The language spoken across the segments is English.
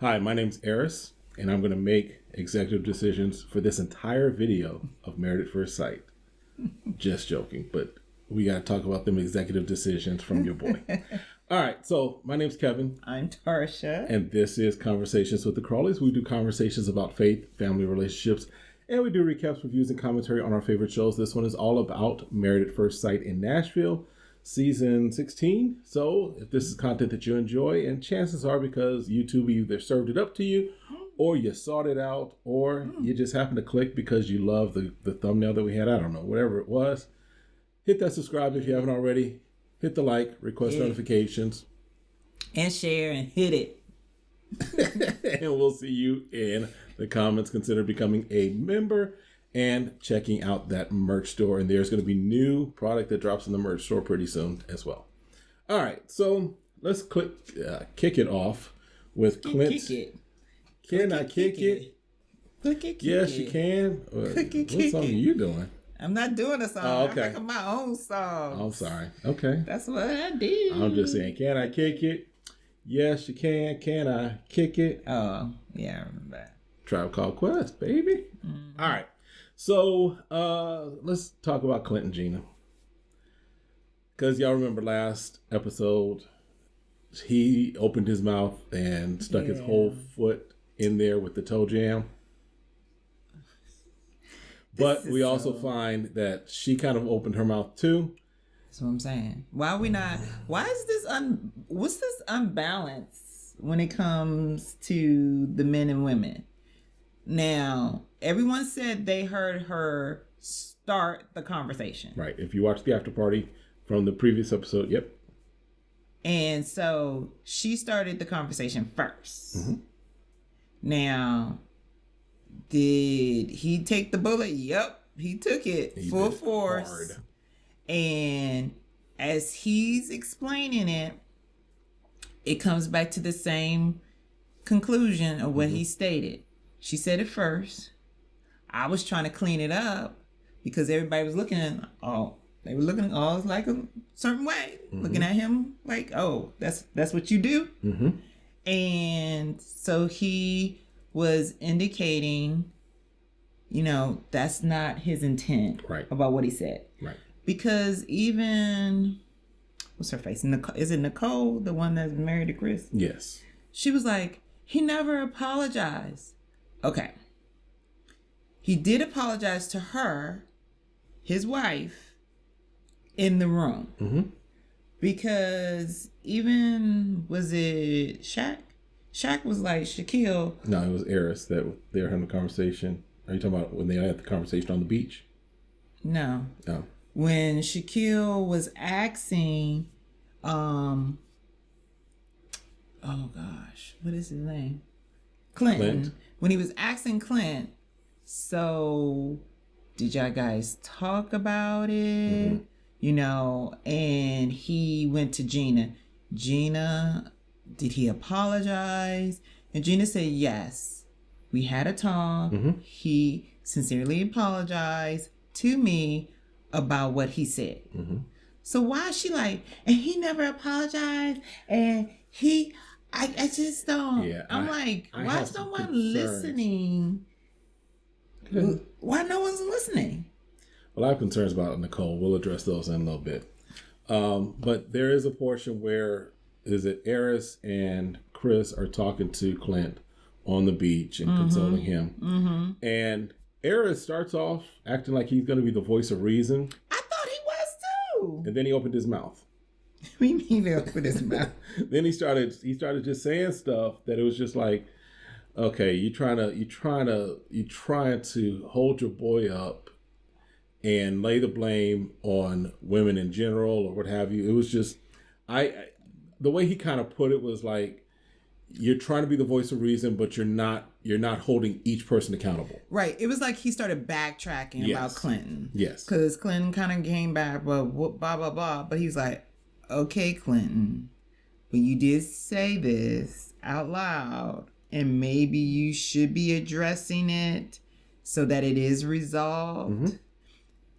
Hi, my name's AIRRIS, and I'm going to make executive decisions for this entire video of Married at First Sight. Just joking, but we got to talk about them executive decisions from your boy. All right, so my name's Kevin. I'm Tarsha. And this is Conversations with the Crawleys. We do conversations about faith, family relationships, and we do recaps, reviews, and commentary on our favorite shows. This one is all about Married at First Sight in Nashville, season 16. So if this is content that you enjoy, and chances are because YouTube either served it up to you or you sought it out or you just happened to click because you love the thumbnail that we had, I don't know, whatever it was, hit that subscribe if you haven't already, hit the like, request notifications, and share and hit it. And we'll see you in the comments. Consider becoming a member and checking out that merch store. And there's going to be new product that drops in the merch store pretty soon as well. All right, so let's kick it off with Clint. Kick it. Can I kick it? Yes, you can. What song are you doing? I'm not doing a song. Oh, okay. I'm making my own song. I'm sorry. Okay. That's what I did. I'm just saying, can I kick it? Yes, you can. Can I kick it? Oh, yeah, I remember that. Tribe Called Quest, baby. All right. So let's talk about Clint and Gina. Because y'all remember last episode, he opened his mouth and stuck his whole foot in there with the toe jam. But we also find that she kind of opened her mouth too. That's what I'm saying. Why is this what's this unbalance when it comes to the men and women? Now, everyone said they heard her start the conversation. Right. If you watch the after party from the previous episode, yep. And so she started the conversation first. Mm-hmm. Now, did he take the bullet? Yep, he took it full force. Hard. And as he's explaining it, it comes back to the same conclusion of what he stated. She said it first. I was trying to clean it up because everybody was looking at, they were looking like a certain way, looking at him like, oh, that's what you do. Mm-hmm. And so he was indicating, that's not his intent about what he said. Right. Because even, what's her face? Is it Nicole, the one that's married to Chris? Yes. She was like, he never apologized. Okay. He did apologize to her, his wife, in the room. Mm-hmm. Because even, was it Shaq? Shaq was like, Shaquille. No, it was AIRRIS that they were having a conversation. Are you talking about when they had the conversation on the beach? No. Oh. When Shaquille was asking, oh gosh, what is his name? Clint. When he was asking Clint, so did y'all guys talk about it? Mm-hmm. And he went to Gina. Gina, did he apologize? And Gina said, yes. We had a talk. Mm-hmm. He sincerely apologized to me about what he said. Mm-hmm. So why is she like, and he never apologized, and I just don't. Yeah, I'm like, why is no one listening? Why no one's listening? Well, I have concerns about Nicole. We'll address those in a little bit. But there is a portion where AIRRIS and Chris are talking to Clint on the beach and consoling him. Mm-hmm. And AIRRIS starts off acting like he's going to be the voice of reason. I thought he was too. And then he opened his mouth. We mean he opened his mouth. Then he started just saying stuff that it was just like, okay, you trying to hold your boy up and lay the blame on women in general or what have you. It was just, the way he kind of put it was like, you're trying to be the voice of reason, but you're not holding each person accountable. Right. It was like he started backtracking about Clinton. Yes. Because Clinton kind of came back, but blah, blah, blah. But he was like, okay, Clinton, but you did say this out loud, and maybe you should be addressing it so that it is resolved.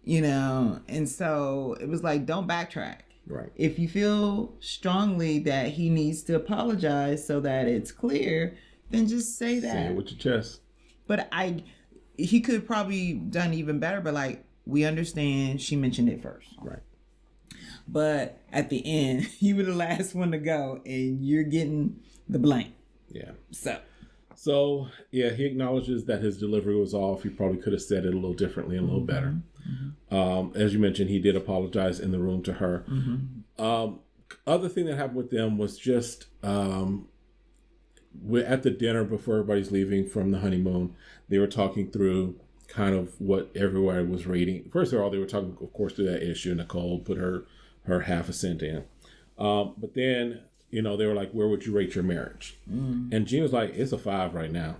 Mm-hmm. And so it was like, don't backtrack. Right. If you feel strongly that he needs to apologize so that it's clear, then just say that. Say it with your chest. But he could probably done even better, but like, we understand she mentioned it first. Right. But at the end, you were the last one to go, and you're getting the blame. Yeah. So yeah, he acknowledges that his delivery was off. He probably could have said it a little differently and a little better. As you mentioned, he did apologize in the room to her. Other thing that happened with them was just we're at the dinner before everybody's leaving from the honeymoon. They were talking through kind of what everyone was rating. First of all, they were talking, of course, to that issue. Nicole put her half a cent in. But then, they were like, where would you rate your marriage? And Gina was like, it's a 5 right now.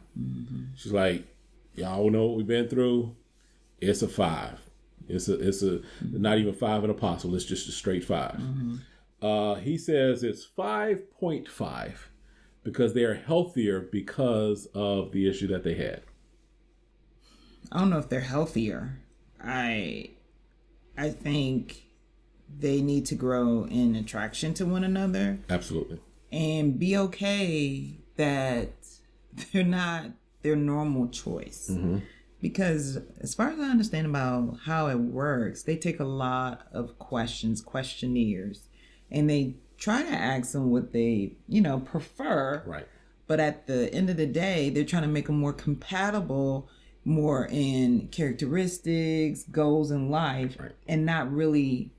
She's like, y'all know what we've been through. It's a 5. It's a not even 5 and apostle. It's just a straight 5. He says it's 5.5 because they are healthier because of the issue that they had. I don't know if they're healthier. I think they need to grow in attraction to one another. Absolutely. And be okay that they're not their normal choice. Because as far as I understand about how it works, they take a lot of questionnaires, and they try to ask them what they, prefer. Right. But at the end of the day, they're trying to make them more compatible, more in characteristics, goals in life, right, and not really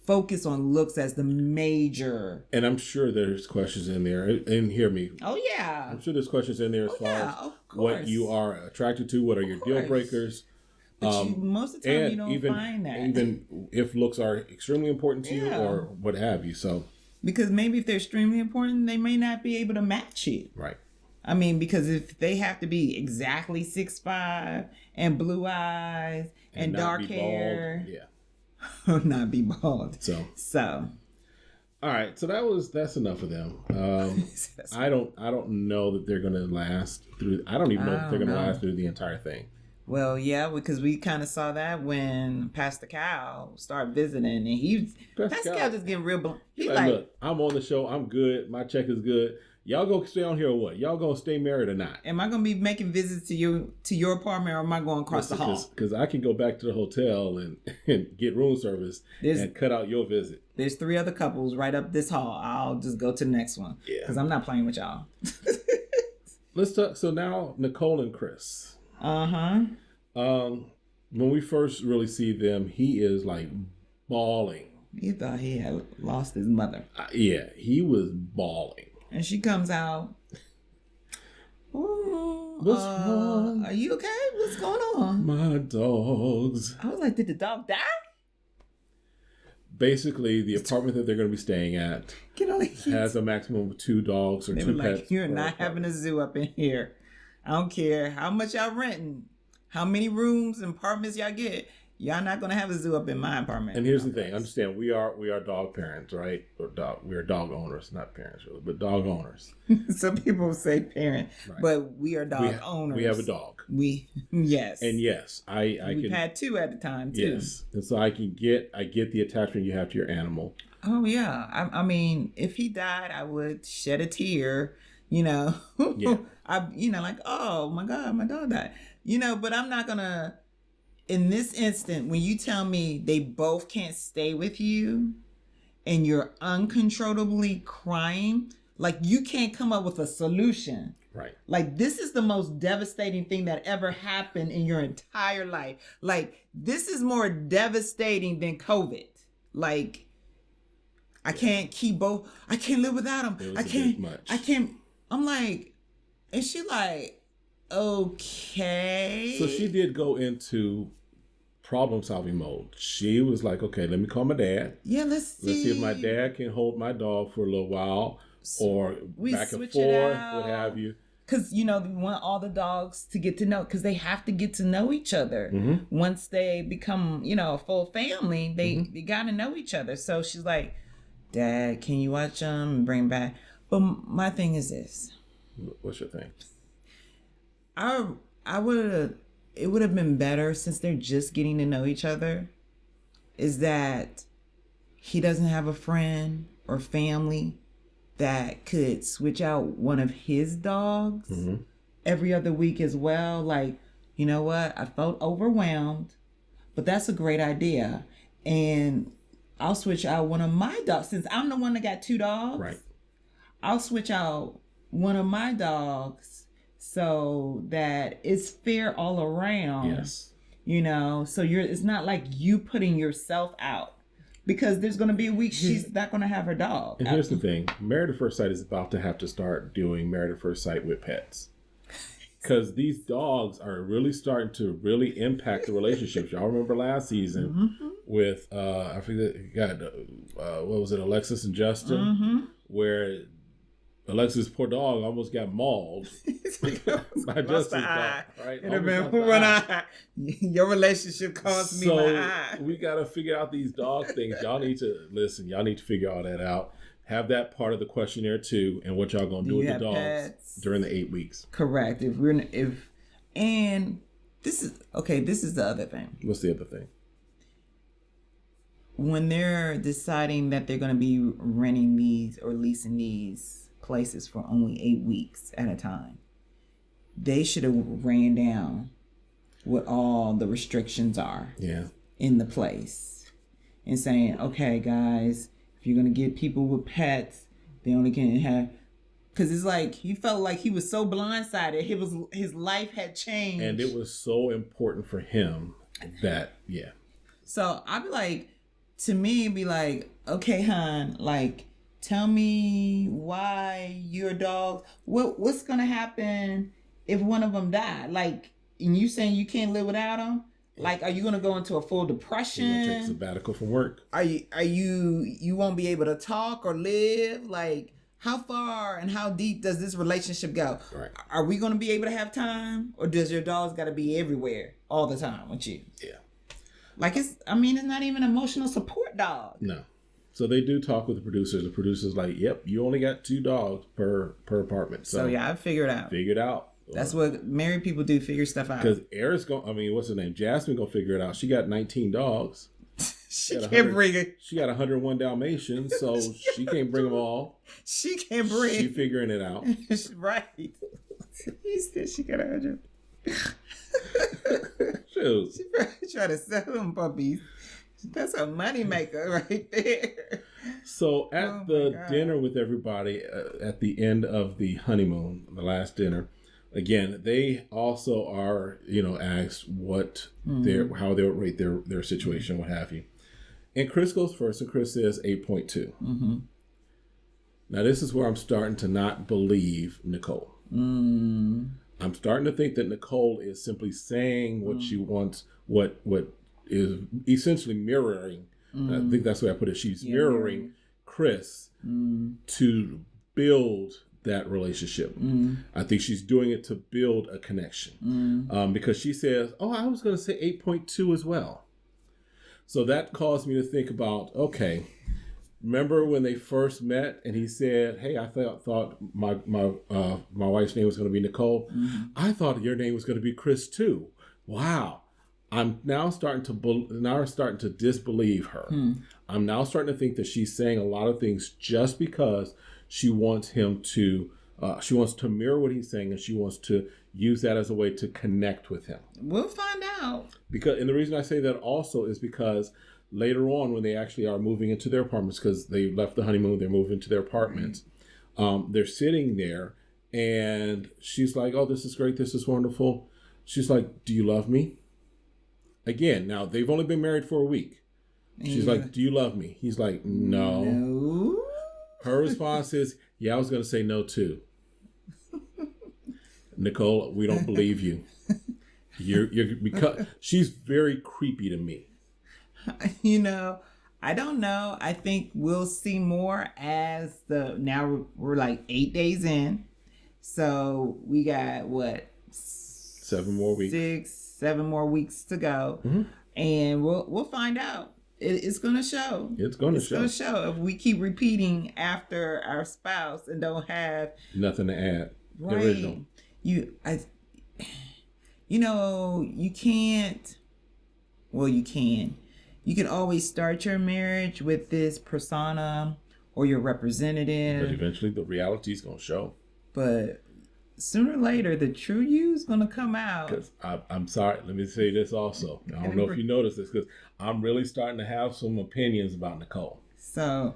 focus on looks as the major. And I'm sure there's questions in there, and hear me. Oh, yeah. I'm sure there's questions in there as far as what you are attracted to, what are your deal breakers. But most of the time, you don't find that. Even if looks are extremely important to you or what have you. So, because maybe if they're extremely important, they may not be able to match it. Right. I mean, because if they have to be exactly 6'5" and blue eyes and dark hair. Yeah. Not be bald. So. All right. So that's enough of them. I don't know that they're going to last through. I don't even know if they're going to last through the entire thing. Well, yeah, because we kind of saw that when Pastor Cal started visiting, and Pastor Cal just getting real. He's like, look, I'm on the show. I'm good. My check is good. Y'all gonna stay on here or what? Y'all gonna stay married or not? Am I gonna be making visits to your apartment, or am I going across the hall? Because I can go back to the hotel and get room service and cut out your visit. There's 3 other couples right up this hall. I'll just go to the next one. Yeah. Because I'm not playing with y'all. Let's talk. So now Nicole and Chris. When we first really see them, he is like bawling. He thought he had lost his mother. Yeah, he was bawling. And she comes out. Oh, what's wrong? Are you okay? What's going on? My dogs. I was like, did the dog die? Basically, the apartment that they're going to be staying at has a maximum of 2 dogs or 2 pets. You're not having a zoo up in here. I don't care how much y'all renting, how many rooms and apartments y'all get. Y'all not gonna have a zoo up in my apartment. And here's the thing: understand, we are dog parents, right? We are dog owners, not parents, really, but dog owners. Some people say parent, right, but we are dog owners. We have a dog. Yes, and yes, we've had 2 at the time too. Yes, and so I get the attachment you have to your animal. Oh yeah, I mean, if he died, I would shed a tear. Yeah. Like, oh my God, my dog died. But I'm not gonna. In this instant, when you tell me they both can't stay with you and you're uncontrollably crying, like you can't come up with a solution. Right. Like this is the most devastating thing that ever happened in your entire life. Like this is more devastating than COVID. Like I can't keep both. I can't live without him. I can't. I'm like, and she like, okay. So she did go into problem-solving mode. She was like, okay, let me call my dad. Yeah, let's see if my dad can hold my dog for a little while, or back and forth, what have you. Because, we want all the dogs to get to know, because they have to get to know each other. Mm-hmm. Once they become, a full family, they got to know each other. So she's like, Dad, can you watch them and bring back? But my thing is this. What's your thing? It would have been better, since they're just getting to know each other, is that he doesn't have a friend or family that could switch out one of his dogs every other week as well. Like, you know what? I felt overwhelmed, but that's a great idea. And I'll switch out one of my dogs. Since I'm the one that got 2 dogs, Right. I'll switch out one of my dogs so that it's fair all around. Yes. You know, so it's not like you putting yourself out, because there's going to be a week she's not going to have her dog. And here's the thing. Married at First Sight is about to have to start doing Married at First Sight with pets. Because these dogs are really starting to really impact the relationships. Y'all remember last season with, I forget, what was it, Alexis and Justin? Where Alexis' poor dog almost got mauled by Justin's dog. Right? Your relationship cost me my eye. We got to figure out these dog things. Y'all need to listen. Y'all need to figure all that out. Have that part of the questionnaire too, and what y'all gonna do with the dogs pets? During the 8 weeks. Correct. This is the other thing. What's the other thing? When they're deciding that they're gonna be renting these or leasing these places for only 8 weeks at a time, they should have ran down what all the restrictions are in the place and saying, okay, guys, if you're going to get people with pets, they only can have, because it's like he felt like he was so blindsided. His life had changed. And it was so important for him that, So I'd be like, to me, it'd be like, okay, hon, like, tell me why your dog, what's going to happen if one of them died? Like, and you saying you can't live without them? Like, are you going to go into a full depression? You're going to take a sabbatical from work. You won't be able to talk or live? Like, how far and how deep does this relationship go? Right. Are we going to be able to have time? Or does your dog's got to be everywhere all the time with you? Yeah. Like, it's not even an emotional support dog. No. So they do talk with the producers. The producer's like, yep, you only got 2 dogs per apartment. So I figured out. Figured out. That's what married people do, figure stuff out. Because what's her name? Jasmine gonna figure it out. She got 19 dogs. She can't bring it. She got 101 Dalmatians, so she can't bring them all. She can't bring. She figuring it out. Right. He said she got 100. Shoot. She probably try to sell them puppies. That's a moneymaker right there. So at the dinner with everybody, at the end of the honeymoon, the last dinner, again, they also are, asked what how they would rate their situation, what have you. And Chris goes first, and Chris says 8.2. Now, this is where I'm starting to not believe Nicole. I'm starting to think that Nicole is simply saying what she wants, what is essentially mirroring. I think that's the way I put it. She's mirroring Chris to build that relationship. I think she's doing it to build a connection. Because she says, I was going to say 8.2 as well. So that caused me to think about, okay, remember when they first met and he said, hey, I thought my wife's name was going to be Nicole. I thought your name was going to be Chris too. Wow. I'm now starting to disbelieve her. I'm now starting to think that she's saying a lot of things just because she wants him to, she wants to mirror what he's saying, and she wants to use that as a way to connect with him. We'll find out. And the reason I say that also is because later on, when they actually are moving into their apartments, because they left the honeymoon, they're moving to their apartments. They're sitting there, and she's like, "Oh, this is great. This is wonderful." She's like, "Do you love me?" Again, now they've only been married for a week. She's like, "Do you love me?" He's like, "No." No. Her response is, "Yeah, I was going to say no too." Nicole, we don't believe you. You're because she's very creepy to me. I don't know. I think we'll see more as now we're like 8 days in. So we got 7 more weeks. 7 more weeks to go. And we'll find out. It's going to show. It's going to show if we keep repeating after our spouse and don't have nothing to add. Right. The original. You can't. Well, you can. You can always start your marriage with this persona or your representative. But eventually the reality is going to show. But sooner or later, the true you is going to come out. Because I'm sorry, let me say this also. I don't know if you noticed this, because I'm really starting to have some opinions about Nicole. So,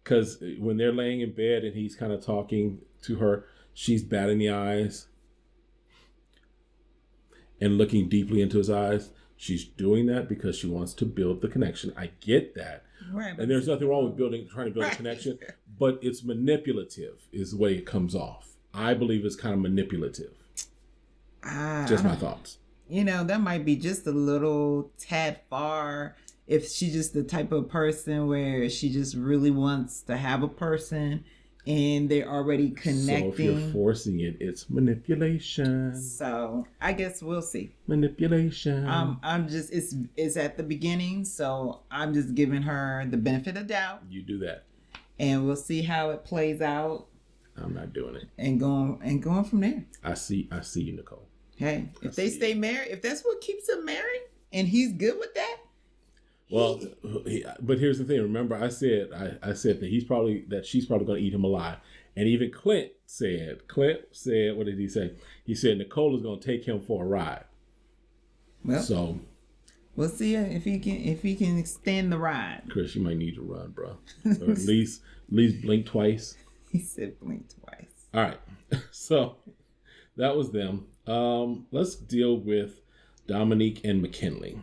because when they're laying in bed and he's kind of talking to her, she's batting the eyes and looking deeply into his eyes. She's doing that because she wants to build the connection. I get that. Right. And there's nothing wrong with trying to build a connection, but it's manipulative is the way it comes off. I believe it's kind of manipulative. Just my thoughts. That might be just a little tad far. If she's just the type of person where she just really wants to have a person and they're already connecting. So if you're forcing it, it's manipulation. So I guess we'll see. Manipulation. I'm just it's at the beginning, so I'm just giving her the benefit of doubt. You do that. And we'll see how it plays out. I'm not doing it. And going from there. I see you, Nicole. Hey, if they stay married, if that's what keeps them married and he's good with that. Well, but here's the thing. Remember, I said that she's probably going to eat him alive. And even Clint said, what did he say? He said Nicole is going to take him for a ride. Well, so we'll see if he can extend the ride. Chris, you might need to run, bro. Or at least blink twice. He said blink twice. All right. So that was them. Let's deal with Dominique and McKinley.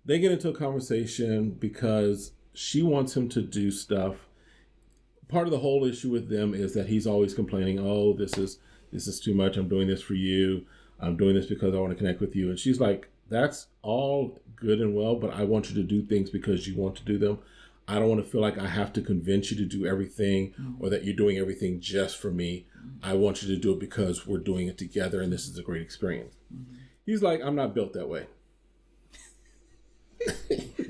They get into a conversation because she wants him to do stuff. Part of the whole issue with them is that he's always complaining, oh, this is too much. I'm doing this for you. I'm doing this because I want to connect with you. And she's like, that's all good and well, but I want you to do things because you want to do them. I don't want to feel like I have to convince you to do everything or that you're doing everything just for me. I want you to do it because we're doing it together and this is a great experience. He's like, I'm not built that way.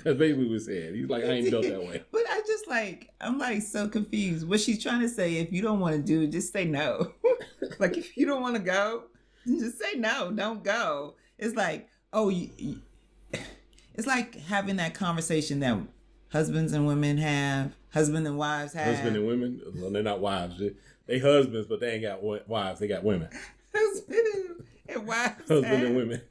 That's basically what he said. He's like, I ain't built that way. But I'm so confused. What she's trying to say, if you don't want to do it, just say no. Like, if you don't want to go, just say no, don't go. It's like, it's like having that conversation that husbands and women have, husband and wives have. Husband and women? Well, they're not wives. They husbands, but they ain't got wives. They got women. Husband and wives. Husband and women.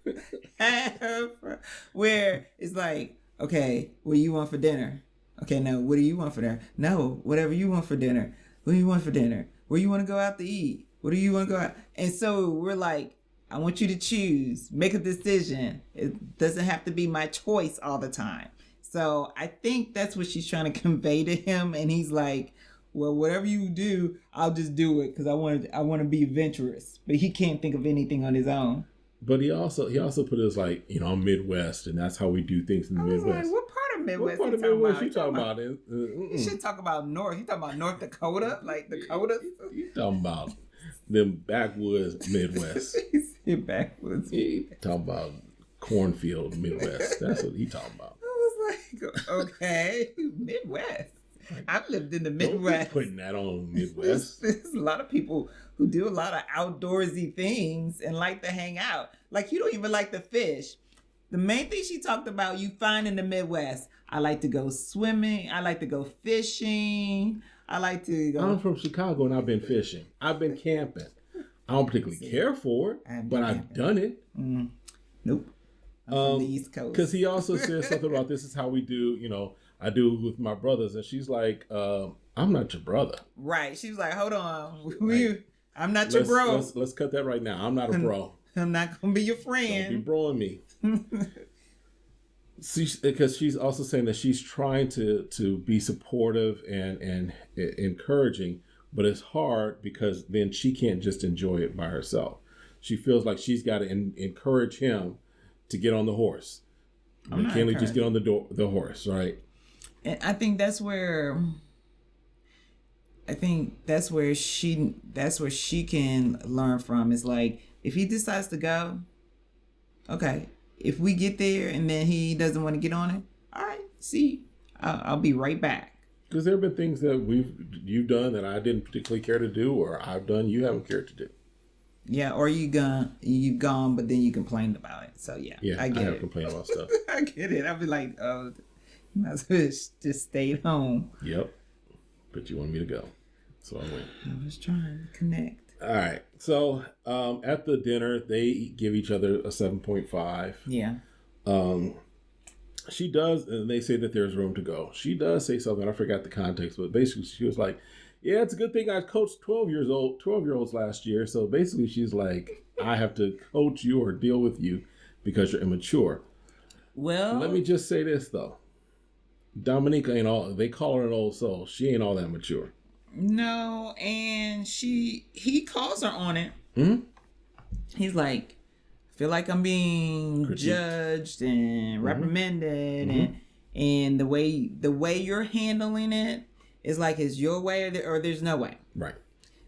Where it's like, okay, what do you want for dinner? Okay, no, what do you want for dinner? No, whatever you want for dinner. What do you want for dinner? Where you want to go out to eat? What do you want to go out? And so we're like, I want you to choose, make a decision. It doesn't have to be my choice all the time. So I think that's what she's trying to convey to him. And he's like, well, whatever you do, I'll just do it because I want to be adventurous. But he can't think of anything on his own. But he also put it as like, I'm Midwest, and that's how we do things in the Midwest. Like, what part of Midwest? What part of Midwest you talking about? You should talk about North. You talking about North Dakota, like Dakota? You talking about them backwoods Midwest? He backwoods. He talking about cornfield Midwest. That's what he talking about. I was like, okay, Midwest. I've lived in the Midwest. Don't be putting that on Midwest. There's a lot of people who do a lot of outdoorsy things and like to hang out. Like, you don't even like to fish. The main thing she talked about you find in the Midwest. I like to go swimming. I like to go fishing. I like to go. I'm from Chicago and I've been fishing. I've been camping. I don't particularly care for it, but I've done it. Nope. I'm from the East Coast. Because he also said something about this is how we do, I do it with my brothers. And she's like, I'm not your brother. Right. She was like, hold on. I'm not your bro. Let's cut that right now. I'm not a bro. I'm not going to be your friend. Don't be broing me. Because she's also saying that she's trying to be supportive and encouraging, but it's hard because then she can't just enjoy it by herself. She feels like she's got to encourage him to get on the horse. McKinley just get on the horse, right? And I think that's where she can learn from. Is like, if he decides to go, okay. If we get there and then he doesn't want to get on it, all right, see, I'll be right back. Because there have been things that you've done that I didn't particularly care to do, or I've done you haven't cared to do. Yeah, or you've gone, but then you complained about it. So yeah, I get it. I have complained about stuff. I get it. I'll be like, oh, I just stayed home. Yep. But you wanted me to go. So I went. I was trying to connect. All right. So at the dinner, they give each other a 7.5. Yeah. She does, and they say that there's room to go. She does say something. I forgot the context, but basically she was like, yeah, it's a good thing I coached 12-year-olds last year. So basically she's like, I have to coach you or deal with you because you're immature. Well, let me just say this, though. Dominique ain't all, they call her an old soul. She ain't all that mature. No, and he calls her on it. Mm-hmm. He's like, I feel like I'm being judged and reprimanded, and the way you're handling it is like it's your way or there's no way. Right.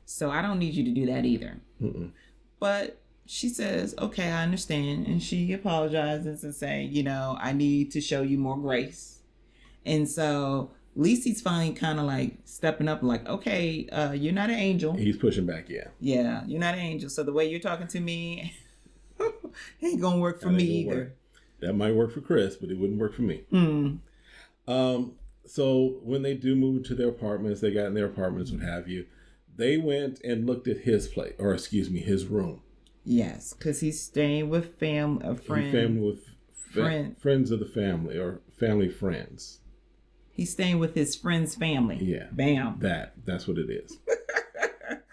So I don't need you to do that either. Mm-mm. But she says, okay, I understand, and she apologizes and say, I need to show you more grace, and so. Lisi's finally kind of like stepping up, like, okay, you're not an angel. He's pushing back, yeah. Yeah, you're not an angel. So the way you're talking to me ain't gonna work for me either. That might work for Chris, but it wouldn't work for me. So when they do move to their apartments, they got in their apartments, what have you, they went and looked at his place, or excuse me, his room. Yes, because he's staying with friends of the family or family friends. He's staying with his friend's family. Yeah. Bam. That's what it is.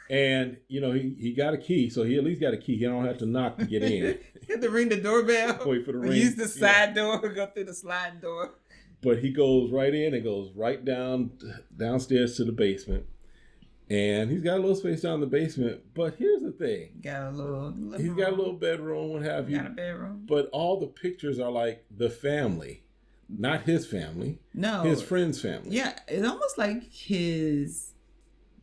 And, he got a key, so he at least got a key. He don't have to knock to get in. He had to ring the doorbell. Wait for the ring. Use the side door, go through the sliding door. But he goes right in and goes right downstairs to the basement. And he's got a little space down in the basement. But here's the thing. He's got a little bedroom, what have you. Got a bedroom. But all the pictures are like the family. Not his family. No. His friend's family. Yeah, it's almost like because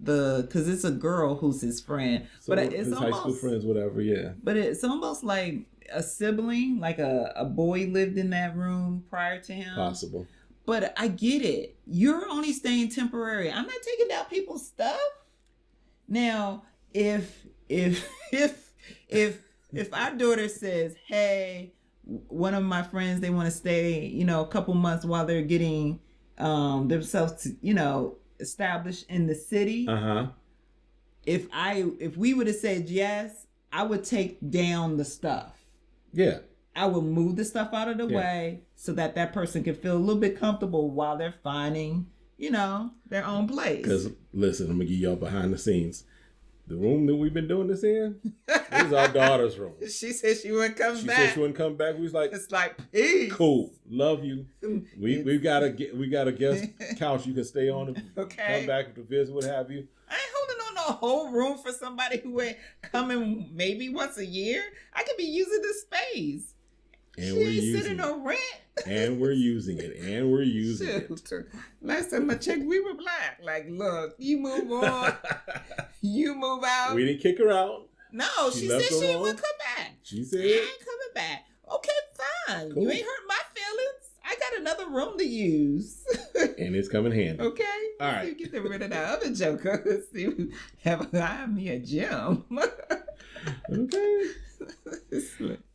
it's a girl who's his friend. So but it's his almost, high school friends, whatever, yeah. But it's almost like a sibling, like a boy lived in that room prior to him. Possible. But I get it. You're only staying temporary. I'm not taking down people's stuff. Now, if our daughter says, hey, one of my friends, they want to stay, a couple months while they're getting themselves, established in the city. If we would have said yes, I would take down the stuff. Yeah. I would move the stuff out of the way so that person can feel a little bit comfortable while they're finding, their own place. Because, listen, I'm going to give y'all behind the scenes. The room that we've been doing this in, this is our daughter's room. She said she wouldn't come back. She said she wouldn't come back. We was like, it's like, peace. Cool, love you. We got a guest couch you can stay on. Okay. Come back to visit, what have you. I ain't holding on no whole room for somebody who ain't coming maybe once a year. I could be using the space. And she we're ain't using sitting on rent. And we're using it. And we're using it. Last time I checked, we were black. Like, look, you move on. You move out. We didn't kick her out. No, she said she would come back. She said, I ain't coming back. Okay, fine. Cool. You ain't hurt my feelings. I got another room to use. And it's coming handy. Okay. All right. Get rid of that other joker. Let's see. Have me a gym. Okay.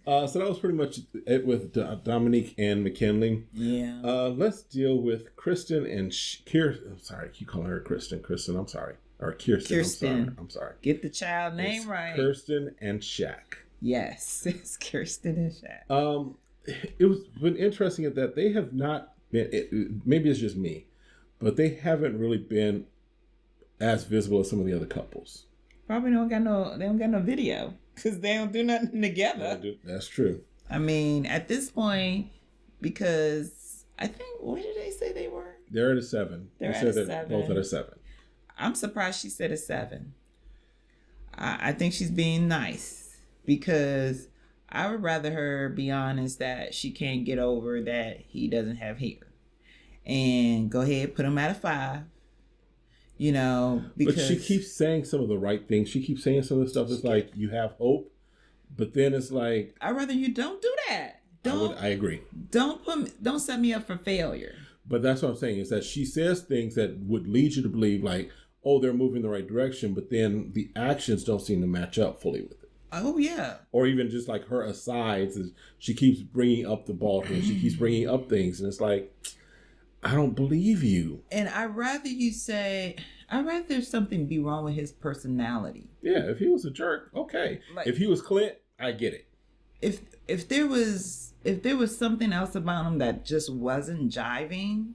So that was pretty much it with Dominique and McKinley. Yeah. Let's deal with Kirsten and Kirsten. I'm sorry, I keep calling her Kristen. Kristen, I'm sorry. Or Kirsten. I'm sorry. Get the child name right. Kirsten and Shaq. Yes, it's Kirsten and Shaq. It was been interesting at that they have not been. Maybe it's just me, but they haven't really been as visible as some of the other couples. Probably don't got no video. Because they don't do nothing together. That's true. I mean, at this point, because I think, where did they say they were? They're at a 7. They're at a 7. Both at a 7. I'm surprised she said a 7. I think she's being nice because I would rather her be honest that she can't get over that he doesn't have hair. And go ahead, put him at a 5. Because... But she keeps saying some of the right things. She keeps saying some of the stuff that's like, you have hope. But then it's like... I'd rather you don't do that. I agree. Don't set me up for failure. But that's what I'm saying, is that she says things that would lead you to believe like, oh, they're moving in the right direction. But then the actions don't seem to match up fully with it. Oh, yeah. Or even just like her asides. She keeps bringing up the ball thing. She keeps bringing up things. And it's like... I don't believe you. And I'd rather something be wrong with his personality. Yeah, if he was a jerk, okay. Like, if he was Clint, I get it. If there was something else about him that just wasn't jiving,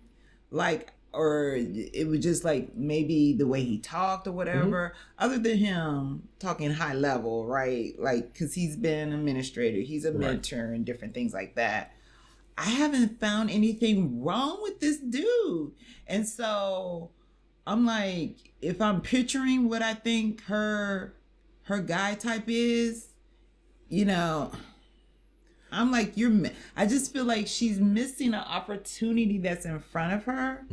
like, or it was just like maybe the way he talked or whatever, other than him talking high level, right? Like, because he's been an administrator, he's a mentor and different things like that. I haven't found anything wrong with this dude. And so I'm like, if I'm picturing what I think her guy type is, you know, I'm like, I just feel like she's missing an opportunity that's in front of her.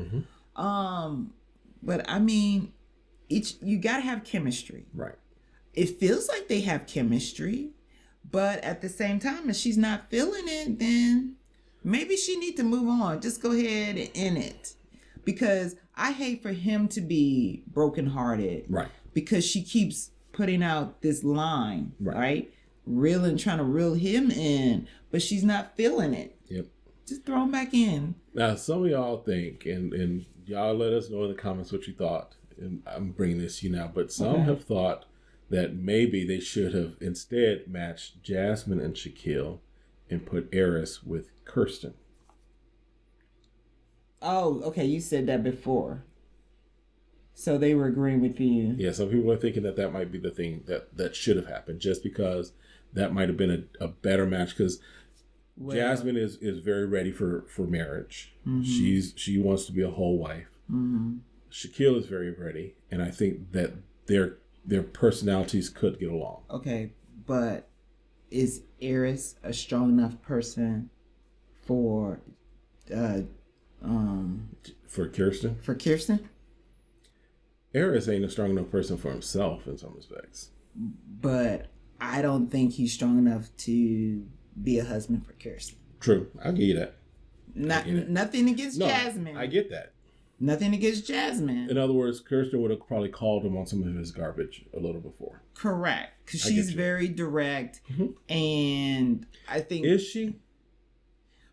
But I mean, you gotta have chemistry. Right. It feels like they have chemistry, but at the same time, if she's not feeling it, then maybe she need to move on. Just go ahead and end it. Because I hate for him to be brokenhearted. Right. Because she keeps putting out this line, right? Trying to reel him in, but she's not feeling it. Yep. Just throw him back in. Now, some of y'all think, and y'all let us know in the comments what you thought. And I'm bringing this to you now, but some have thought that maybe they should have instead matched Jasmine and Shaquille and put AIRRIS with Kirsten. Oh, okay. You said that before. So they were agreeing with you. Yeah, some people are thinking that might be the thing that should have happened, just because that might have been a better match, because Jasmine is very ready for marriage. She wants to be a whole wife. Shaquille is very ready, and I think that their personalities could get along. Okay, but is AIRRIS a strong enough person for Kirsten? For Kirsten? AIRRIS ain't a strong enough person for himself in some respects. But I don't think he's strong enough to be a husband for Kirsten. True. I'll give you that. Nothing against Jasmine. I get that. Nothing against Jasmine. In other words, Kirsten would have probably called him on some of his garbage a little before. Correct. Because she's very direct. And I think... Is she?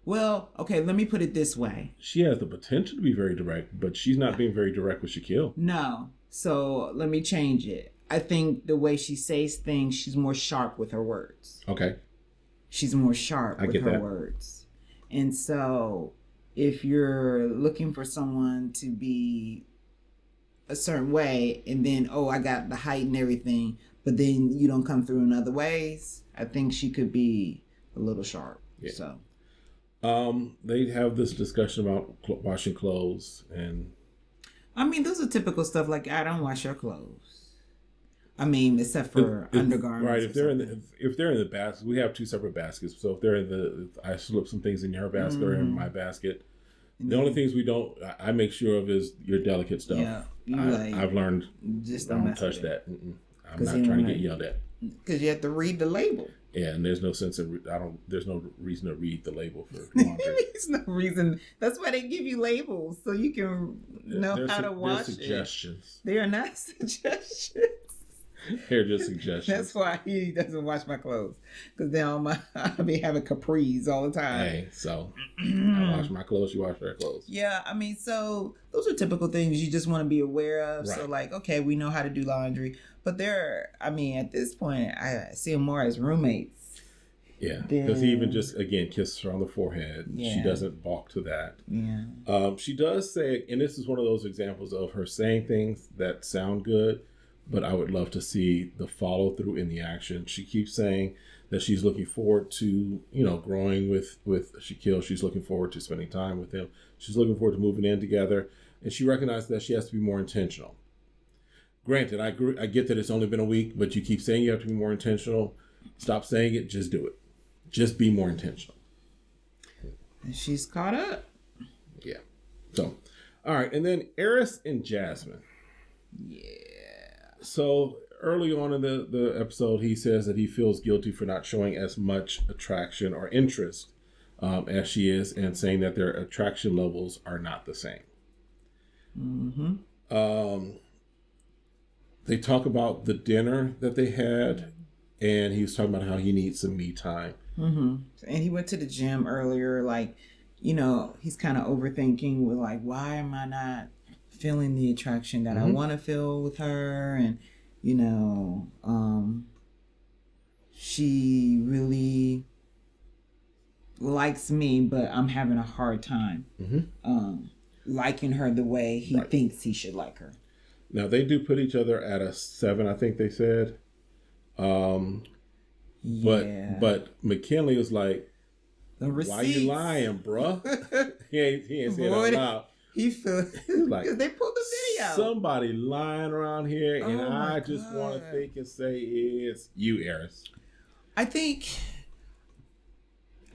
Well, okay, let me put it this way. She has the potential to be very direct, but she's not being very direct with Shaquille. No. So let me change it. I think the way she says things, she's more sharp with her words. Okay. She's more sharp with her words. And so if you're looking for someone to be a certain way and then, I got the height and everything, but then you don't come through in other ways, I think she could be a little sharp. Yeah. So. They have this discussion about washing clothes, and I mean, those are typical stuff. Like, I don't wash your clothes. I mean, except for undergarments. Right. If they're in the basket, we have two separate baskets. So if they're if I slip some things in your basket or in my basket. The only things I make sure of is your delicate stuff. Yeah, I've learned just don't touch that. I'm not trying to get yelled at. Because you have to read the label. Yeah, and there's no sense of there's no reason to read the label for laundry. There's no reason. That's why they give you labels, so you can know how to wash it. They're suggestions. They are not suggestions. They're just suggestions. That's why he doesn't wash my clothes, because then I'll be having capris all the time. Hey, so I wash my clothes, you wash their clothes. Yeah, I mean, so those are typical things you just want to be aware of. Right. So like, okay, we know how to do laundry, but at this point, I see them more as roommates. Yeah, because he even just, again, kisses her on the forehead. Yeah. She doesn't balk to that. Yeah. She does say, and this is one of those examples of her saying things that sound good, but I would love to see the follow through in the action. She keeps saying that she's looking forward to, growing with Shaquille. She's looking forward to spending time with him. She's looking forward to moving in together. And she recognizes that she has to be more intentional. Granted, I get that it's only been a week, but you keep saying you have to be more intentional. Stop saying it. Just do it. Just be more intentional. And she's caught up. Yeah. So, all right. And then AIRRIS and Jasmine. Yeah. So early on in the episode, he says that he feels guilty for not showing as much attraction or interest as she is, and saying that their attraction levels are not the same. They talk about the dinner that they had, and he was talking about how he needs some me time. And he went to the gym earlier, like you know, he's kind of overthinking with like, why am I not feeling the attraction that I want to feel with her? And, you know, she really likes me, but I'm having a hard time liking her the way he thinks he should like her. Now, they do put each other at a 7, I think they said. But McKinley was like, why you lying, bruh? he ain't saying that out loud. He feels like, because they pulled the video. Somebody lying around here, and I just want to think and say it's you, AIRRIS. I think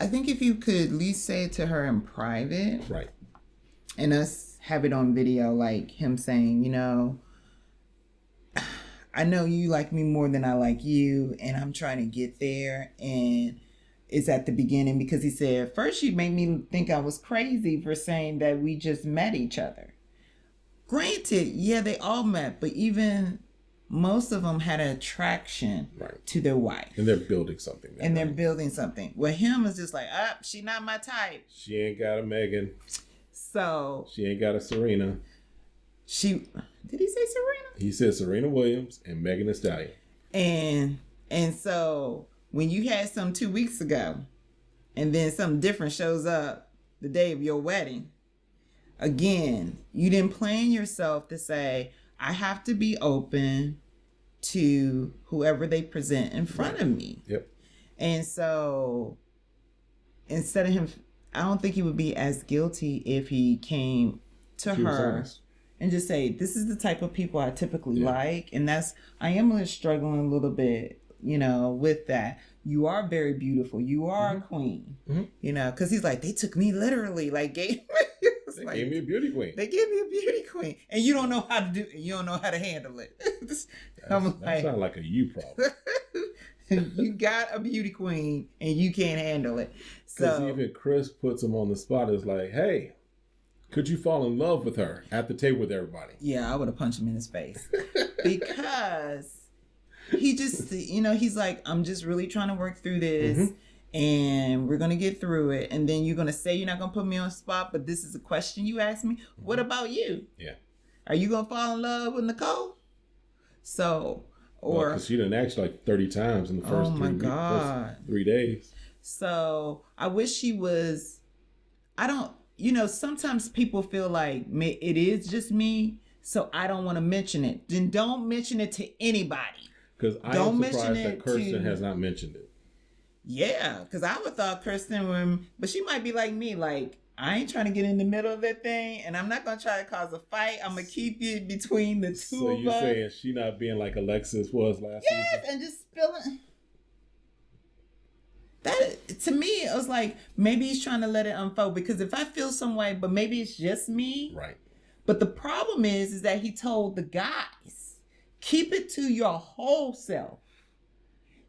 if you could at least say it to her in private, right, and us have it on video, like him saying, you know, I know you like me more than I like you, and I'm trying to get there, and it's at the beginning, because he said, first you made me think I was crazy for saying that we just met each other. Granted, yeah, they all met, but even most of them had an attraction to their wife. And they're building something. They're building something. With him, it's just like, she not my type. She ain't got a Megan. So. She ain't got a Serena. Did he say Serena? He said Serena Williams and Megan Thee Stallion. And so when you had some 2 weeks ago, and then something different shows up the day of your wedding, again, you didn't plan yourself to say, I have to be open to whoever they present in front of me. Yep. And so instead of him, I don't think he would be as guilty if he came to her and just say, this is the type of people I typically like. And I am struggling a little bit, you know, with that. You are very beautiful. You are a queen, you know, because he's like, they took me literally, like, gave me a beauty queen. They gave me a beauty queen. And you don't know how to you don't know how to handle it. That sounds like a you problem. You got a beauty queen and you can't handle it. Because even Chris puts him on the spot. It's like, hey, could you fall in love with her at the table with everybody? Yeah, I would have punched him in his face. Because he just, you know, he's like, I'm just really trying to work through this. And we're going to get through it. And then you're going to say you're not going to put me on the spot, but this is a question you asked me. What about you? Yeah. Are you going to fall in love with Nicole? So, or... Because she done asked like 30 times in the first 3 days. So, I wish she was... You know, sometimes people feel like it is just me, so I don't want to mention it. Then don't mention it to anybody. Because I am surprised that Kirsten has not mentioned it. Yeah, because I would thought Kirsten but she might be like me, like, I ain't trying to get in the middle of that thing, and I'm not going to try to cause a fight. I'm going to keep it between the two of us. So you're saying she not being like Alexis was last season? Yes, and just spilling. That, to me, it was like, maybe he's trying to let it unfold, because if I feel some way, but maybe it's just me. Right. But the problem is that he told the guys, keep it to your whole self.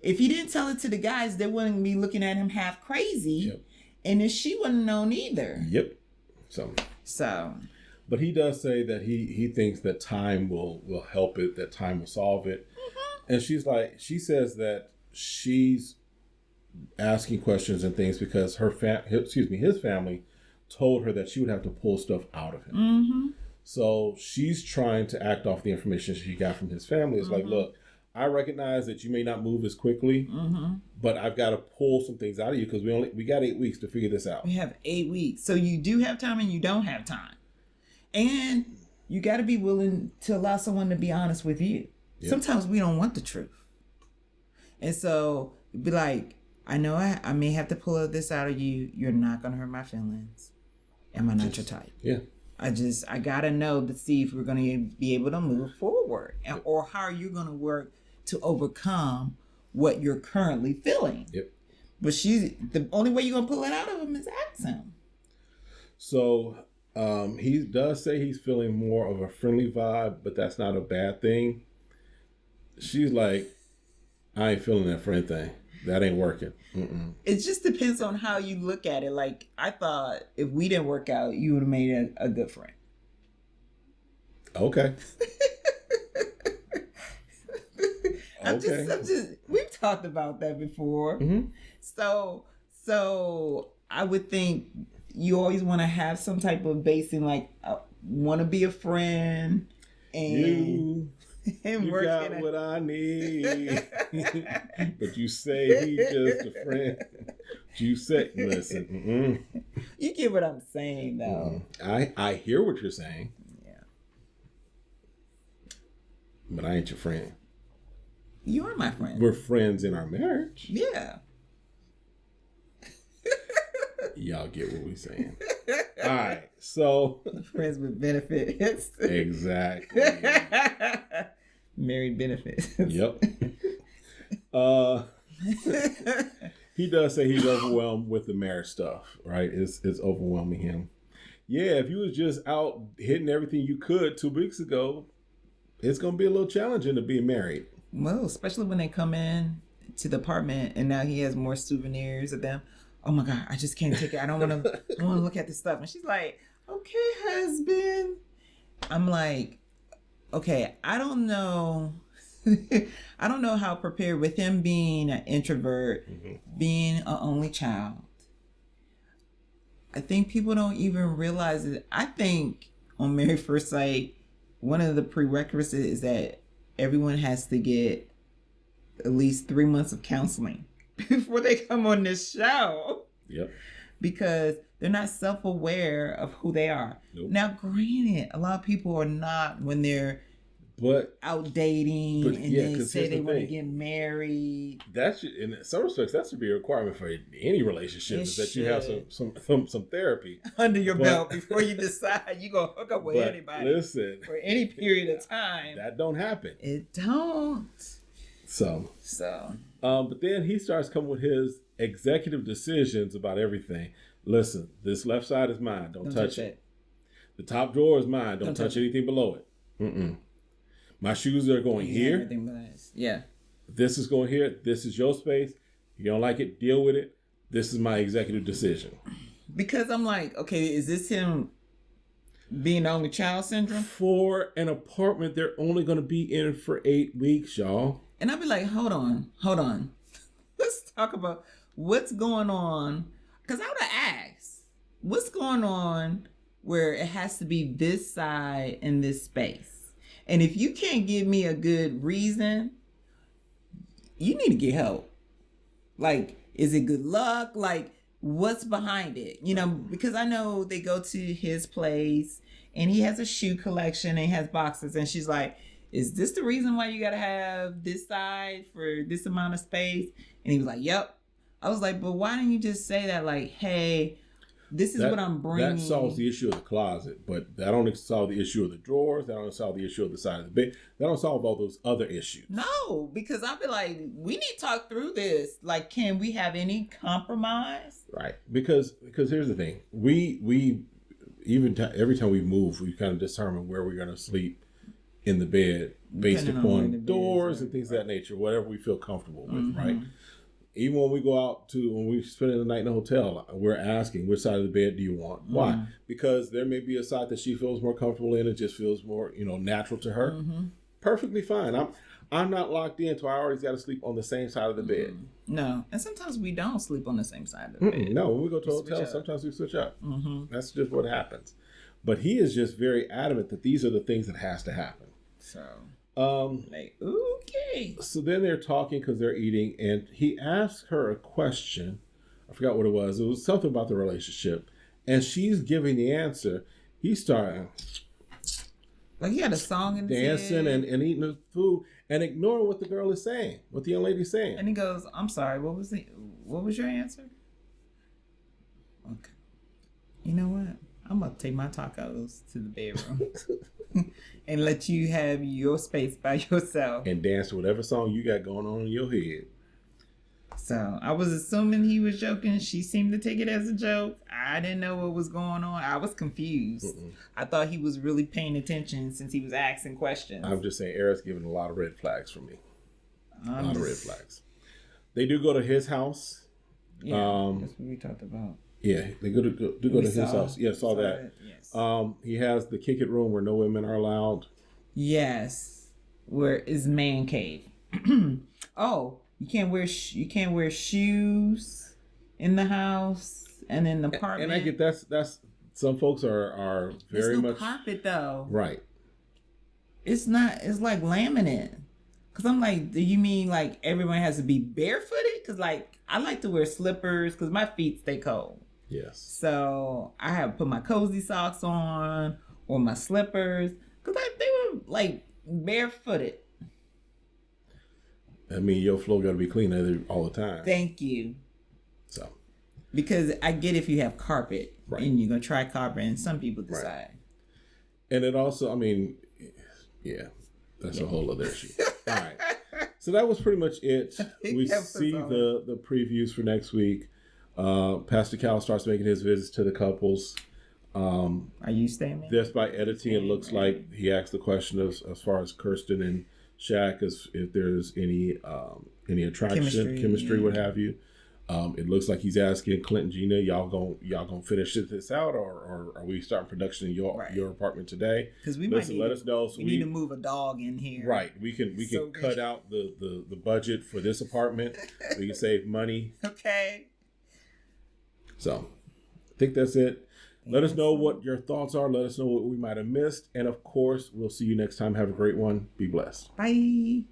If he didn't tell it to the guys, they wouldn't be looking at him half crazy. Yep. And then she wouldn't have known either. Yep. So. But he does say that he thinks that time will help it, that time will solve it. And she says that she's asking questions and things because his family told her that she would have to pull stuff out of him. So she's trying to act off the information she got from his family. It's like, look, I recognize that you may not move as quickly, but I've got to pull some things out of you because we got 8 weeks to figure this out. We have 8 weeks. So you do have time and you don't have time. And you got to be willing to allow someone to be honest with you. Yep. Sometimes we don't want the truth. And so be like, I know I may have to pull this out of you. You're not going to hurt my feelings. Am I not your type? Yeah. I got to know to see if we're going to be able to move forward or how are you going to work to overcome what you're currently feeling. Yep. But the only way you're going to pull it out of him is ask him. So he does say he's feeling more of a friendly vibe, but that's not a bad thing. She's like, I ain't feeling that friend thing. That ain't working. It just depends on how you look at it. Like, I thought if we didn't work out, you would have made a good friend. Okay. I'm just, we've talked about that before. So I would think you always want to have some type of basing, like, want to be a friend. And you got what I need. But you say he's just a friend. You say, listen. You get what I'm saying, though. I hear what you're saying. Yeah. But I ain't your friend. You are my friend. We're friends in our marriage. Yeah. Y'all get what we're saying. All right, so friends with benefits. Exactly. Married benefits. Yep. He does say he's overwhelmed with the marriage stuff, right? It's overwhelming him. Yeah, if you was just out hitting everything you could 2 weeks ago, it's gonna be a little challenging to be married. Well, especially when they come in to the apartment and now he has more souvenirs of them. Oh my God, I just can't take it. I don't want to look at this stuff. And she's like, okay, husband. I'm like, okay, I don't know. I don't know how prepared with him being an introvert, being an only child. I think people don't even realize it. I think on Married First Sight, one of the prerequisites is that everyone has to get at least 3 months of counseling before they come on this show. Yep. Because they're not self-aware of who they are. Nope. Now, granted, a lot of people are not when they're out dating and they say they want to get married. That should, in some respects, that should be a requirement for any relationship, is that you have some therapy under your belt before you decide you're going to hook up with anybody. Listen, for any period of time. That don't happen. It don't. So. But then he starts coming with his executive decisions about everything. Listen, this left side is mine. Don't touch it. The top drawer is mine. Don't touch anything below it. My shoes are going here. Yeah. This is going here. This is your space. You don't like it, deal with it. This is my executive decision. Because I'm like, okay, is this him being the only child syndrome? For an apartment, they're only going to be in for 8 weeks, y'all. And I'll be like, hold on. Let's talk about what's going on. Because I would have asked, what's going on where it has to be this side and this space? And if you can't give me a good reason, you need to get help. Like, is it good luck? Like, what's behind it? You know, because I know they go to his place and he has a shoe collection and he has boxes. And she's like, is this the reason why you got to have this side for this amount of space? And he was like, yep. I was like, but why didn't you just say that? Like, hey, this is what I'm bringing. That solves the issue of the closet, but that don't solve the issue of the drawers. That don't solve the issue of the side of the bed. That don't solve all those other issues. No, because I'll be like, we need to talk through this. Like, can we have any compromise? Right. Because here's the thing. We every time we move, we kind of determine where we're going to sleep in the bed based upon doors and things of that nature, whatever we feel comfortable with, right? Even when we go out when we spend the night in a hotel, we're asking, which side of the bed do you want? Why? Because there may be a side that she feels more comfortable in. It just feels more, natural to her. Perfectly fine. I'm not locked in until I always got to sleep on the same side of the bed. No. And sometimes we don't sleep on the same side of the bed. No, when we go to a hotel, sometimes we switch up. That's just what happens. But he is just very adamant that these are the things that has to happen. So, okay. So then they're talking because they're eating, and he asked her a question. I forgot what it was. It was something about the relationship, and she's giving the answer. He started like he had a song in his dancing head. and eating the food and ignoring what the girl is saying, what the young lady's saying. And he goes, "I'm sorry. What was your answer?" Okay. You know what? I'm gonna take my tacos to the bedroom and let you have your space by yourself and dance to whatever song you got going on in your head. So I was assuming he was joking. She seemed to take it as a joke. I didn't know what was going on. I was confused. I thought he was really paying attention since he was asking questions. I'm just saying, Eric giving a lot of red flags for me. A lot of red flags. They do go to his house. Yeah, that's what we talked about. Yeah, they go to his house. Yeah, saw that. Yes. He has the kick it room where no women are allowed. Yes, where is man cave. Oh, you can't wear shoes in the house. and in the apartment. And I get that's some folks are very it's no much carpet though. Right. It's not. It's like laminate. Cause I'm like, do you mean like everyone has to be barefooted? Cause like I like to wear slippers because my feet stay cold. Yes. So I have to put my cozy socks on or my slippers because they were like barefooted. I mean, your floor got to be clean all the time. Thank you. So. Because I get if you have carpet right. and you're gonna try carpet, and some people decide. Right. And it also, I mean, yeah, that's a whole other issue. All right. So that was pretty much it. We see the previews for next week. Pastor Cal starts making his visits to the couples. Are you staying there? Just by editing, it looks like he asked the question of, as far as Kirsten and Shaq, as if there's any attraction, chemistry, what have you. It looks like he's asking Clint and Gina, y'all gonna finish this out, or are we starting production in your apartment today? Because we let us know. So we need to move a dog in here. Right. We can cut out the budget for this apartment. We can save money. Okay. So I think that's it. Let us know what your thoughts are. Let us know what we might have missed. And of course, we'll see you next time. Have a great one. Be blessed. Bye.